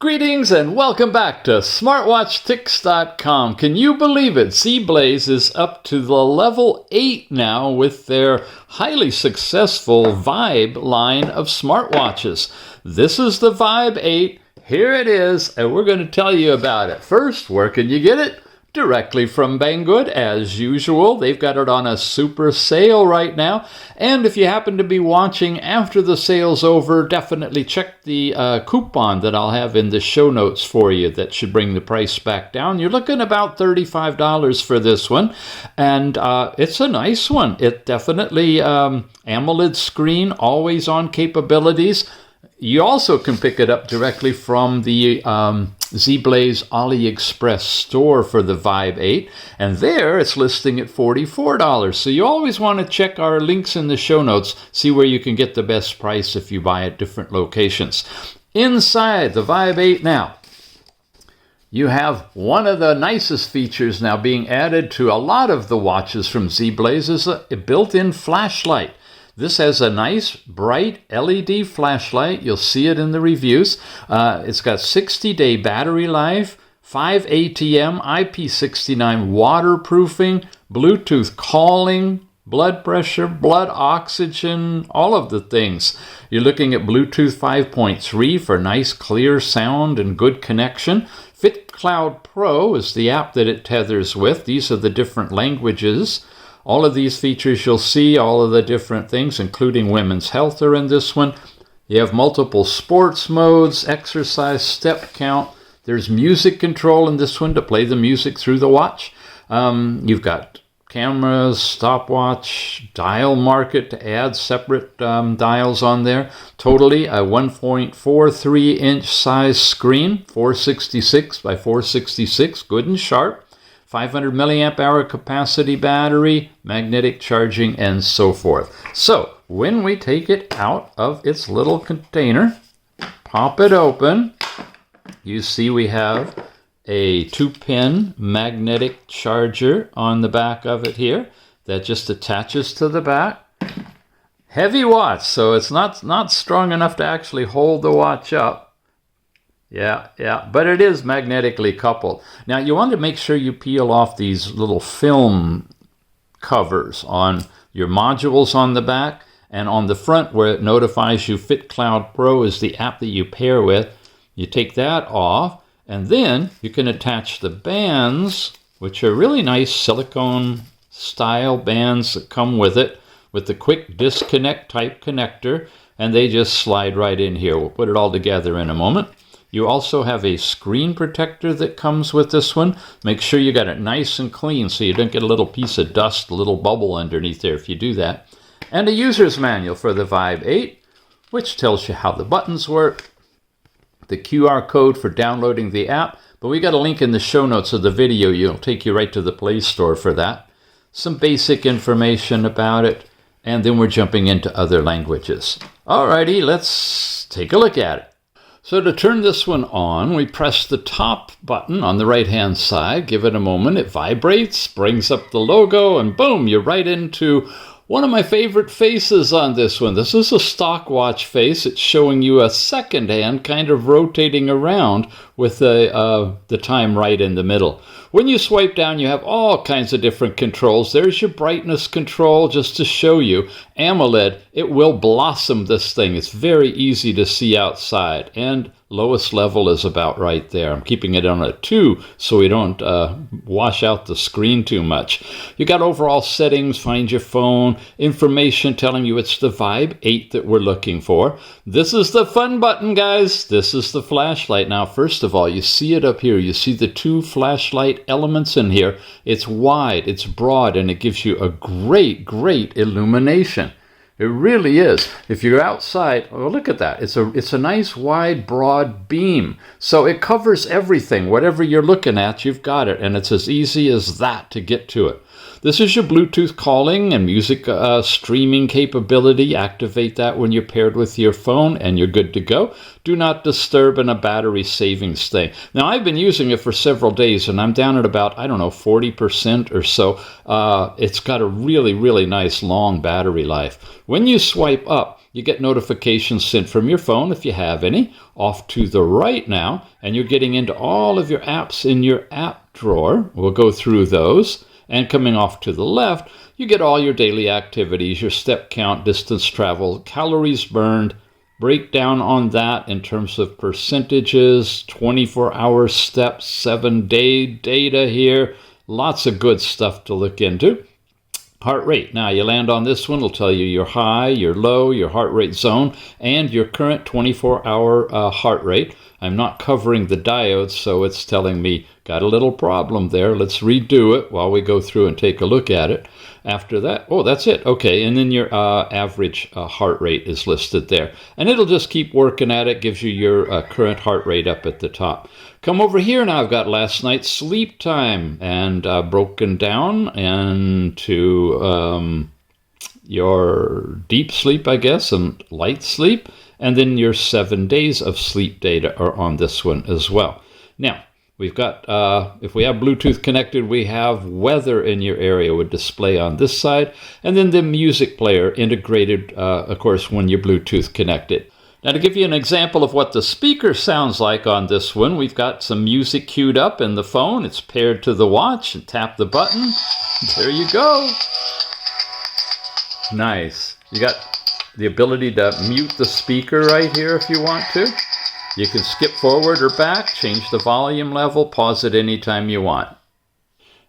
Greetings and welcome back to SmartWatchTix.com. Can you believe it? Zeblaze is up to the level 8 now with their highly successful Vibe line of smartwatches. This is the Vibe 8. Here it is, and we're going to tell you about it. First, where can you get it? Directly from Banggood, as usual. They've got it on a super sale right now. And if you happen to be watching after the sale's over, definitely check the coupon that I'll have in the show notes for you. That should bring the price back down. You're looking about $35 for this one. And it's a nice one. It definitely, AMOLED screen, always on capabilities. You also can pick it up directly from the Zeblaze AliExpress store for the Vibe 8, and there it's listing at $44. So you always want to check our links in the show notes, see where you can get the best price if you buy at different locations. Inside the Vibe 8 now, you have one of the nicest features now being added to a lot of the watches from Zeblaze is a built-in flashlight. This has a nice, bright LED flashlight. You'll see it in the reviews. It's got 60-day battery life, 5 ATM, IP69 waterproofing, Bluetooth calling, blood pressure, blood oxygen, all of the things. You're looking at Bluetooth 5.3 for nice, clear sound and good connection. FitCloud Pro is the app that it tethers with. These are the different languages. All of these features you'll see, all of the different things, including women's health, are in this one. You have multiple sports modes, exercise, step count. There's music control in this one to play the music through the watch. You've got cameras, stopwatch, dial market to add separate dials on there. Totally a 1.43-inch size screen, 466 by 466, good and sharp. 500 milliamp hour capacity battery, magnetic charging, and so forth. So when we take it out of its little container, pop it open, you see we have a 2-pin magnetic charger on the back of it here that just attaches to the back. Heavy watch, so it's not strong enough to actually hold the watch up. Yeah, but it is magnetically coupled. Now, you want to make sure you peel off these little film covers on your modules on the back, and on the front where it notifies you FitCloud Pro is the app that you pair with. You take that off, and then you can attach the bands, which are really nice silicone style bands that come with it, with the quick disconnect type connector, and they just slide right in here. We'll put it all together in a moment. You also have a screen protector that comes with this one. Make sure you got it nice and clean so you don't get a little piece of dust, a little bubble underneath there if you do that. And a user's manual for the Vibe 8, which tells you how the buttons work, the QR code for downloading the app, but we got a link in the show notes of the video. It'll take you right to the Play Store for that. Some basic information about it, and then we're jumping into other languages. Alrighty, let's take a look at it. So to turn this one on, we press the top button on the right-hand side, give it a moment, it vibrates, brings up the logo, and boom, you're right into one of my favorite faces on this one. This is a stock watch face. It's showing you a second hand kind of rotating around with the time right in the middle. When you swipe down, you have all kinds of different controls. There's your brightness control, just to show you. AMOLED, it will blossom this thing. It's very easy to see outside. And lowest level is about right there. I'm keeping it on a 2 so we don't wash out the screen too much. You got overall settings, find your phone, information telling you it's the Vibe 8 that we're looking for. This is the fun button, guys. This is the flashlight. Now, first of all, you see it up here. You see the 2 flashlight elements in here. It's wide, it's broad, and it gives you a great illumination. It really is. If you're outside, oh, look at that. It's a nice, wide, broad beam. So it covers everything. Whatever you're looking at, you've got it. And it's as easy as that to get to it. This is your Bluetooth calling and music streaming capability. Activate that when you're paired with your phone and you're good to go. Do not disturb and a battery savings thing. Now, I've been using it for several days and I'm down at about, 40% or so. It's got a really nice long battery life. When you swipe up, You get notifications sent from your phone if you have any. Off to the right now, and you're getting into all of your apps in your app drawer. We'll go through those. And coming off to the left, you get all your daily activities, your step count, distance traveled, calories burned, breakdown on that in terms of percentages, 24-hour steps, 7-day data here. Lots of good stuff to look into. Heart rate. Now you land on this one, it'll tell you your high, your low, your heart rate zone, and your current 24-hour heart rate. I'm not covering the diodes, so it's telling me got a little problem there. Let's redo it while we go through and take a look at it. After that, oh, that's it. Okay, and then your average heart rate is listed there. And it'll just keep working at it, gives you your current heart rate up at the top. Come over here now, I've got last night's sleep time and broken down into your deep sleep, I guess, and light sleep. And then your 7 days of sleep data are on this one as well. Now, we've got, if we have Bluetooth connected, we have weather in your area would display on this side. And then the music player integrated, of course, when you're Bluetooth connected. Now, to give you an example of what the speaker sounds like on this one, we've got some music queued up in the phone. It's paired to the watch, and tap the button. There you go. Nice. You got the ability to mute the speaker right here if you want to. You can skip forward or back, change the volume level, pause it anytime you want.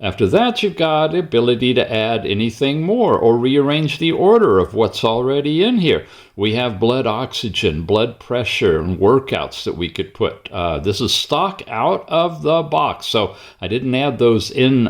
After that, you've got the ability to add anything more or rearrange the order of what's already in here. We have blood oxygen, blood pressure, and workouts that we could put. This is stock out of the box, so I didn't add those in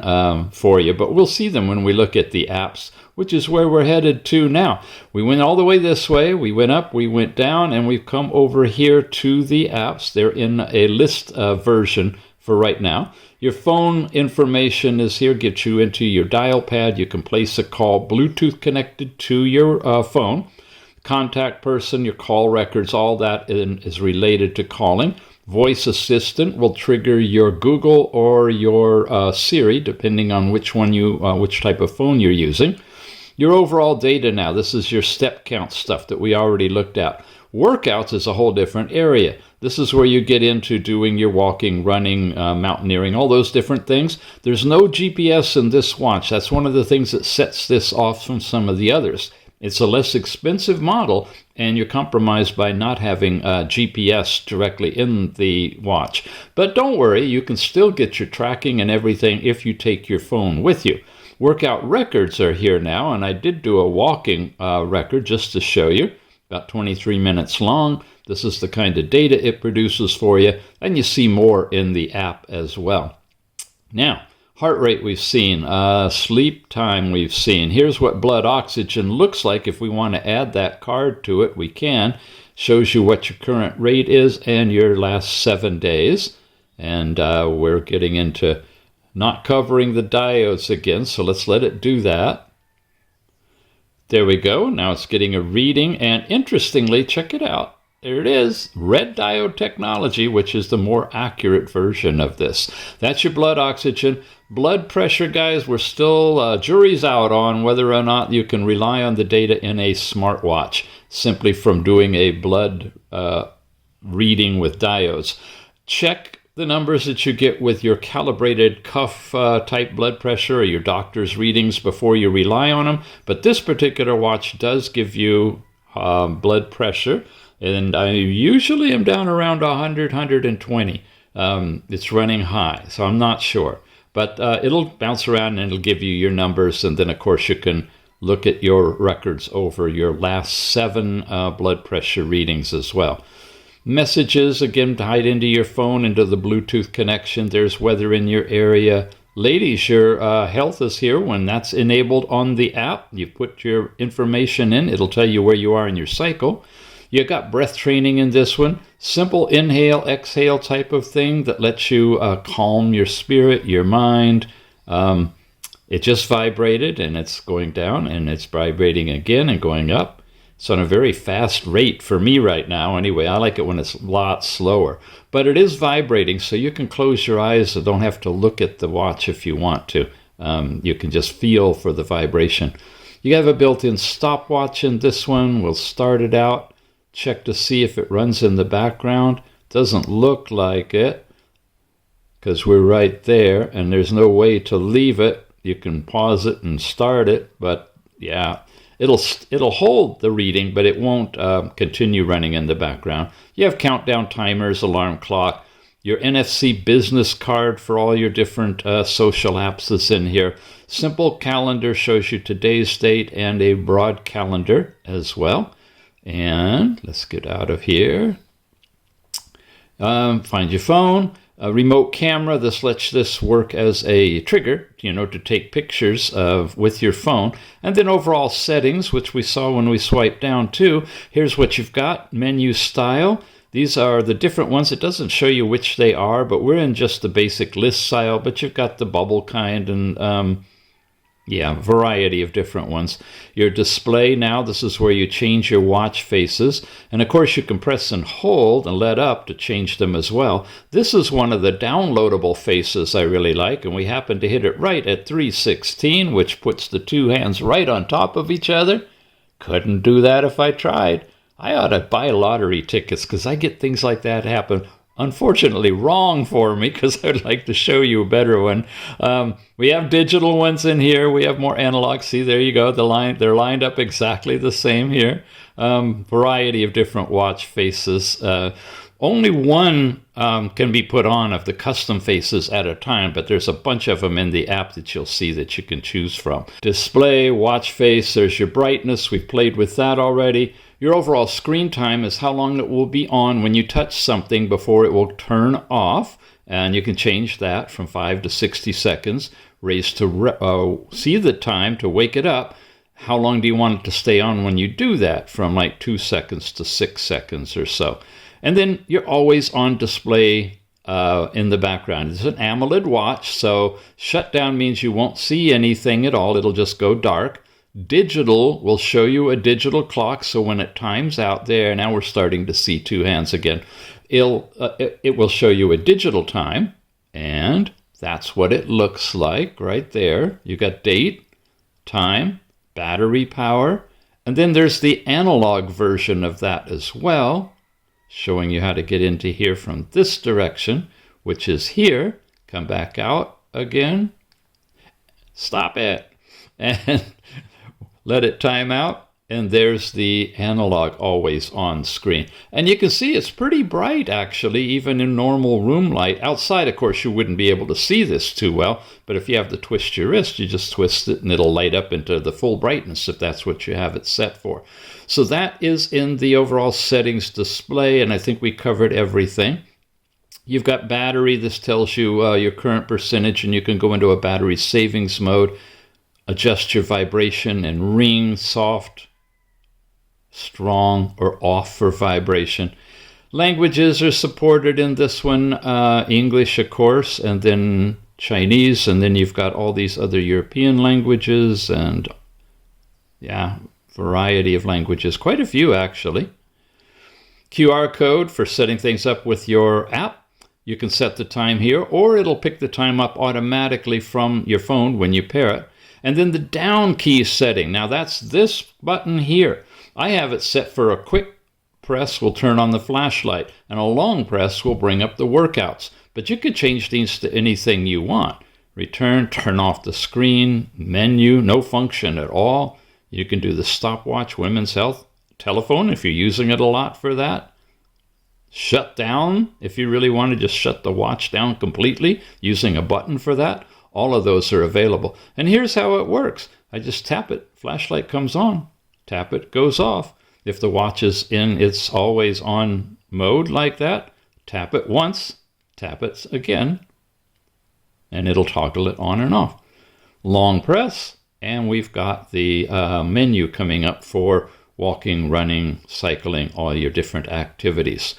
for you, but we'll see them when we look at the apps, which is where we're headed to now. We went all the way this way, we went up, we went down, and we've come over here to the apps. They're in a list version for right now. Your phone information is here, gets you into your dial pad. You can place a call Bluetooth connected to your phone. Contact person, your call records, all that is related to calling. Voice assistant will trigger your Google or your Siri, depending on which one which type of phone you're using. Your overall data now, this is your step count stuff that we already looked at. Workouts is a whole different area. This is where you get into doing your walking, running, mountaineering, all those different things. There's no GPS in this watch. That's one of the things that sets this off from some of the others. It's a less expensive model, and you're compromised by not having GPS directly in the watch. But don't worry, you can still get your tracking and everything if you take your phone with you. Workout records are here now, and I did do a walking record just to show you. About 23 minutes long. This is the kind of data it produces for you, and you see more in the app as well. Now, heart rate we've seen, sleep time we've seen. Here's what blood oxygen looks like. If we want to add that card to it, we can. Shows you what your current rate is and your last 7 days. And we're getting into not covering the diodes again, so let's let it do that. There we go. Now it's getting a reading, and interestingly, check it out. There it is, red diode technology, which is the more accurate version of this. That's your blood oxygen. Blood pressure, guys, we're still jury's out on whether or not you can rely on the data in a smartwatch simply from doing a blood reading with diodes. Check the numbers that you get with your calibrated cuff type blood pressure or your doctor's readings before you rely on them. But this particular watch does give you blood pressure, and I usually am down around 100, 120. It's running high, so I'm not sure. But it'll bounce around and it'll give you your numbers, and then of course you can look at your records over your last 7 blood pressure readings as well. Messages, again, tied into your phone, into the Bluetooth connection. There's weather in your area. Ladies, your health is here. When that's enabled on the app, you put your information in. It'll tell you where you are in your cycle. You got breath training in this one. Simple inhale, exhale type of thing that lets you calm your spirit, your mind. It just vibrated, and it's going down, and it's vibrating again and going up. It's on a very fast rate for me right now. Anyway, I like it when it's a lot slower. But it is vibrating, so you can close your eyes and don't have to look at the watch if you want to. You can just feel for the vibration. You have a built-in stopwatch in this one. We'll start it out, check to see if it runs in the background. Doesn't look like it because we're right there, and there's no way to leave it. You can pause it and start it, but yeah, it'll hold the reading, but it won't continue running in the background. You have countdown timers, alarm clock. Your NFC business card for all your different social apps is in here. Simple calendar shows you today's date and a broad calendar as well. And let's get out of here. Find your phone. A remote camera, this lets this work as a trigger, to take pictures with your phone. And then overall settings, which we saw when we swiped down too. Here's what you've got. Menu style. These are the different ones. It doesn't show you which they are, but we're in just the basic list style. But you've got the bubble kind and variety of different ones. Your display now, this is where you change your watch faces. And of course you can press and hold and let up to change them as well. This is one of the downloadable faces I really like, and we happen to hit it right at 316, which puts the two hands right on top of each other. Couldn't do that if I tried. I ought to buy lottery tickets because I get things like that happen. Unfortunately wrong for me because I'd like to show you a better one. We have digital ones in here. We have more analog. See, there you go. They're lined up exactly the same here. Variety of different watch faces. Only one can be put on of the custom faces at a time, but there's a bunch of them in the app that you'll see that you can choose from. Display, watch face, there's your brightness. We've played with that already. Your overall screen time is how long it will be on when you touch something before it will turn off. And you can change that from 5 to 60 seconds. Raise to see the time to wake it up. How long do you want it to stay on when you do that? From like 2 seconds to 6 seconds or so. And then you're always on display in the background. It's an AMOLED watch, so shutdown means you won't see anything at all. It'll just go dark. Digital will show you a digital clock, so when it times out there, now we're starting to see two hands again. It will show you a digital time, and that's what it looks like right there. You got date, time, battery power, and then there's the analog version of that as well, showing you how to get into here from this direction, which is here. Come back out again. Stop it. And let it time out. And there's the analog always on screen. And you can see it's pretty bright, actually, even in normal room light. Outside, of course, you wouldn't be able to see this too well. But if you have to twist your wrist, you just twist it and it'll light up into the full brightness if that's what you have it set for. So that is in the overall settings display, and I think we covered everything. You've got battery. This tells you your current percentage, and you can go into a battery savings mode, adjust your vibration and ring, soft, strong, or off for vibration. Languages are supported in this one, English, of course, and then Chinese, and then you've got all these other European languages and, variety of languages, quite a few actually. QR code for setting things up with your app. You can set the time here, or it'll pick the time up automatically from your phone when you pair it. And then the down key setting. Now that's this button here. I have it set for a quick press will turn on the flashlight, and a long press will bring up the workouts. But you could change these to anything you want. Return, turn off the screen, menu, no function at all. You can do the stopwatch, women's health, telephone if you're using it a lot for that. Shut down if you really want to just shut the watch down completely using a button for that. All of those are available. And here's how it works. I just tap it, flashlight comes on. Tap it, goes off. If the watch is in its always on mode like that, tap it once, tap it again, and it'll toggle it on and off. Long press, and we've got the menu coming up for walking, running, cycling, all your different activities.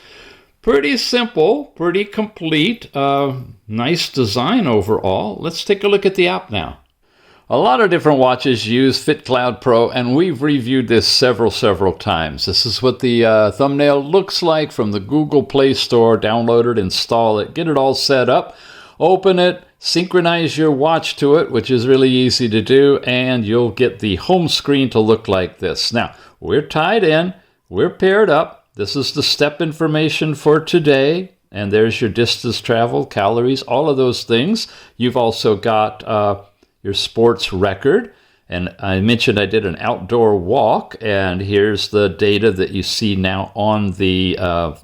Pretty simple, pretty complete, nice design overall. Let's take a look at the app now. A lot of different watches use FitCloud Pro, and we've reviewed this several times. This is what the thumbnail looks like from the Google Play Store. Download it, install it, get it all set up, open it, synchronize your watch to it, which is really easy to do, and you'll get the home screen to look like this. Now, we're tied in, we're paired up. This is the step information for today, and there's your distance traveled, calories, all of those things. You've also got your sports record, and I mentioned I did an outdoor walk, and here's the data that you see now on the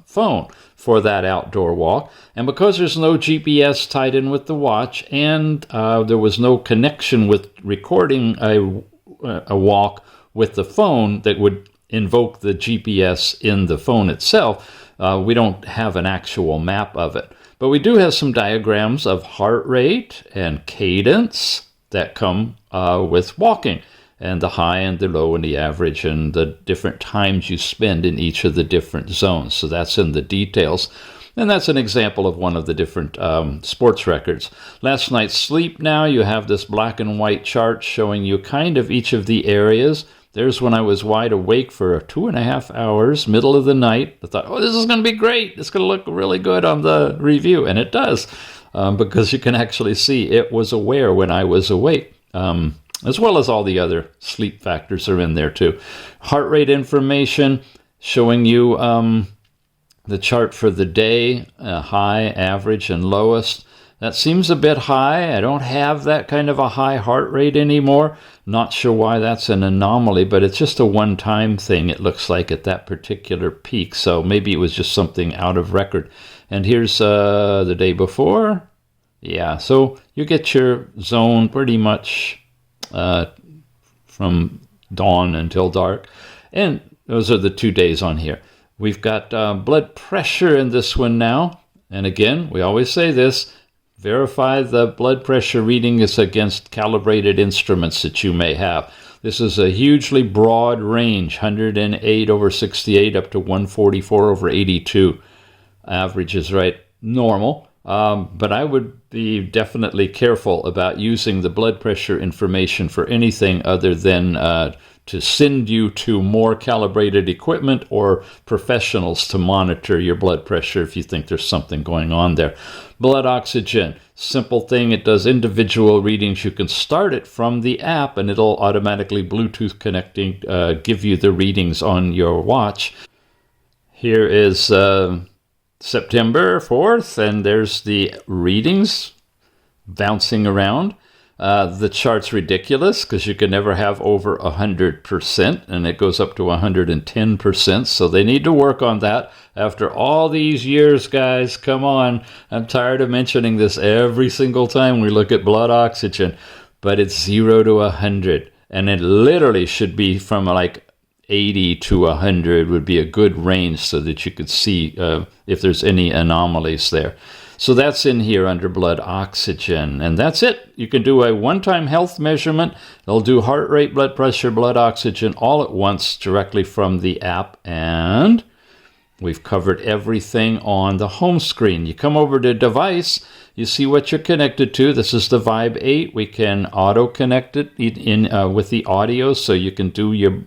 phone for that outdoor walk. And because there's no GPS tied in with the watch, and there was no connection with recording a walk with the phone that would invoke the GPS in the phone itself, we don't have an actual map of it. But we do have some diagrams of heart rate and cadence that come with walking, and the high and the low and the average and the different times you spend in each of the different zones. So that's in the details. And that's an example of one of the different sports records. Last night's sleep now, you have this black and white chart showing you kind of each of the areas. There's when I was wide awake for 2.5 hours, middle of the night. I thought, oh, this is going to be great. It's going to look really good on the review. And it does, because you can actually see it was aware when I was awake. As well as all the other sleep factors are in there too. Heart rate information showing you the chart for the day, high, average, and lowest. That seems a bit high. I don't have that kind of a high heart rate anymore. Not sure why that's an anomaly, but it's just a one-time thing, it looks like, at that particular peak. So maybe it was just something out of record. And here's the day before. Yeah, so you get your zone pretty much from dawn until dark. And those are the 2 days on here. We've got blood pressure in this one now. And again, we always say this, verify the blood pressure reading is against calibrated instruments that you may have. This is a hugely broad range, 108/68 up to 144/82. Average is right normal. But I would be definitely careful about using the blood pressure information for anything other than to send you to more calibrated equipment or professionals to monitor your blood pressure if you think there's something going on there. Blood oxygen, simple thing. It does individual readings. You can start it from the app, and it'll automatically Bluetooth connecting, give you the readings on your watch. Here is September 4th, and there's the readings bouncing around. The chart's ridiculous because you can never have over 100%, and it goes up to 110%, so they need to work on that. After all these years, guys, come on. I'm tired of mentioning this every single time we look at blood oxygen, but it's 0 to 100, and it literally should be from like 80 to 100 would be a good range so that you could see if there's any anomalies there. So that's in here under blood oxygen, and that's it. You can do a one-time health measurement. It'll do heart rate, blood pressure, blood oxygen all at once directly from the app, and we've covered everything on the home screen. You come over to device, you see what you're connected to. This is the Vibe 8. We can auto-connect it in with the audio, so you can do your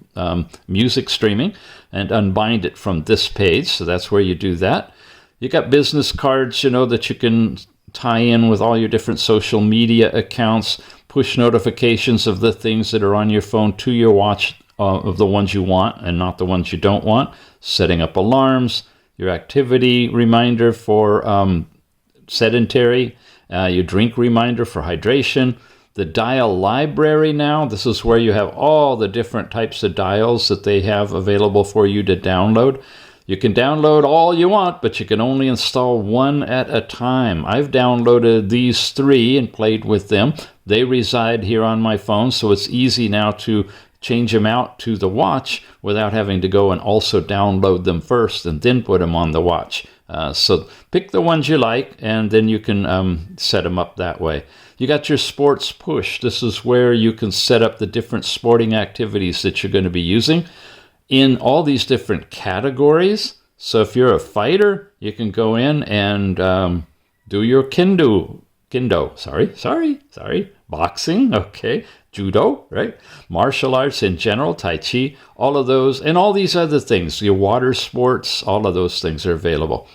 music streaming and unbind it from this page. So that's where you do that. You got business cards, that you can tie in with all your different social media accounts, push notifications of the things that are on your phone to your watch, of the ones you want and not the ones you don't want, setting up alarms, your activity reminder for sedentary, your drink reminder for hydration, the dial library now. This is where you have all the different types of dials that they have available for you to download. You can download all you want, but you can only install one at a time. I've downloaded these 3 and played with them. They reside here on my phone, so it's easy now to change them out to the watch without having to go and also download them first and then put them on the watch. So pick the ones you like, and then you can set them up that way. You got your sports push. This is where you can set up the different sporting activities that you're going to be using in all these different categories. So if you're a fighter, you can go in and do your kendo, boxing, okay, judo, right? Martial arts in general, Tai Chi, all of those, and all these other things, your water sports, all of those things are available.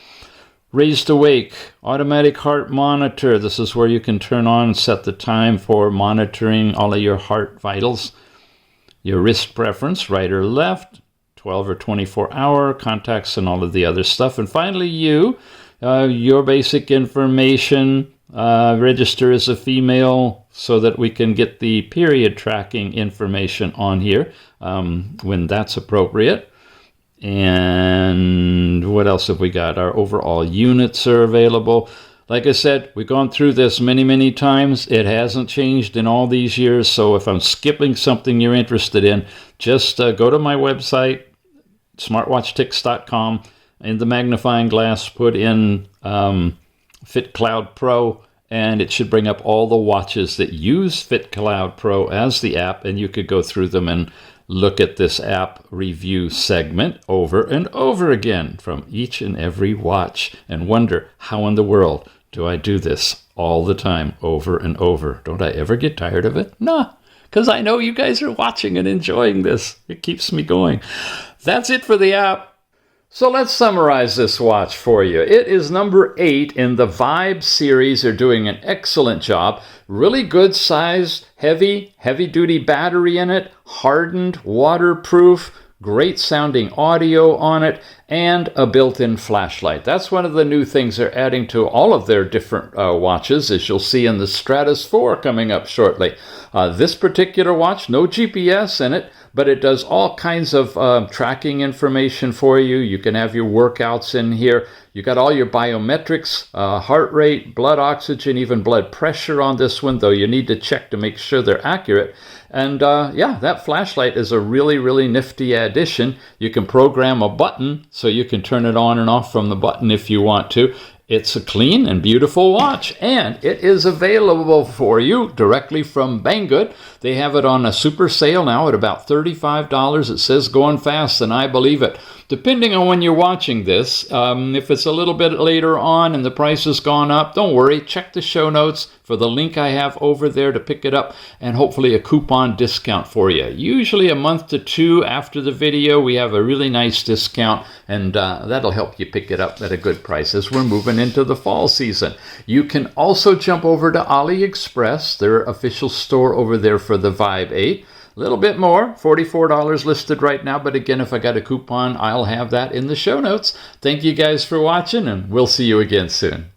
Raised Awake, automatic heart monitor. This is where you can turn on and set the time for monitoring all of your heart vitals. Your wrist preference, right or left, 12 or 24 hour, contacts and all of the other stuff. And finally your basic information, register as a female so that we can get the period tracking information on here when that's appropriate. And what else have we got? Our overall units are available. Like I said, we've gone through this many, many times. It hasn't changed in all these years. So if I'm skipping something you're interested in, just go to my website, smartwatchtics.com. In the magnifying glass, put in FitCloud Pro, and it should bring up all the watches that use FitCloud Pro as the app, and you could go through them and look at this app review segment over and over again from each and every watch and wonder, how in the world do I do this all the time, over and over? Don't I ever get tired of it? Nah, because I know you guys are watching and enjoying this. It keeps me going. That's it for the app. So let's summarize this watch for you. It is number 8 in the Vibe series. They're doing an excellent job. Really good sized, heavy-duty battery in it, hardened, waterproof, great sounding audio on it, and a built-in flashlight. That's one of the new things they're adding to all of their different watches, as you'll see in the Stratus 4 coming up shortly. This particular watch, no GPS in it, but it does all kinds of tracking information for you. You can have your workouts in here. You got all your biometrics, heart rate, blood oxygen, even blood pressure on this one, though you need to check to make sure they're accurate. And yeah, that flashlight is a really, really nifty addition. You can program a button so you can turn it on and off from the button if you want to. It's a clean and beautiful watch, and it is available for you directly from Banggood. They have it on a super sale now at about $35. It says going fast, and I believe it. Depending on when you're watching this, if it's a little bit later on and the price has gone up, don't worry. Check the show notes for the link I have over there to pick it up, and hopefully a coupon discount for you. Usually a month to 2 after the video, we have a really nice discount, and that'll help you pick it up at a good price as we're moving into the fall season. You can also jump over to AliExpress, their official store over there for the Vibe 8. A little bit more, $44 listed right now, but again, if I got a coupon, I'll have that in the show notes. Thank you guys for watching, and we'll see you again soon.